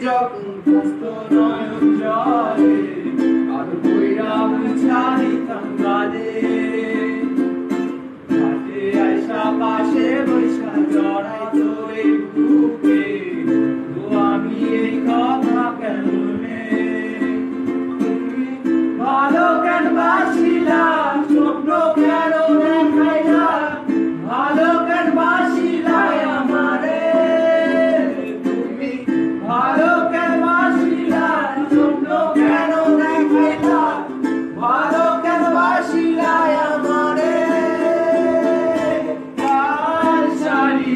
যখন কষ্ট নয়ন জলে আর বইরা মুছা দিতাম কাঁদে ঘাটে আইসা পাশে বৈশা জড়াইতো এই বুকে তো আমি এই কথা কেমনে তুমি ভালো কেন বাসিলা স্বপ্ন কেন দেখাইলা ভালো কেন বাসিলা আমারে তুমি ভালো কেন বাসিলা স্বপ্ন কেন দেখাইলা ভালো কেন বাসিলা আমারে কাল শাড়ি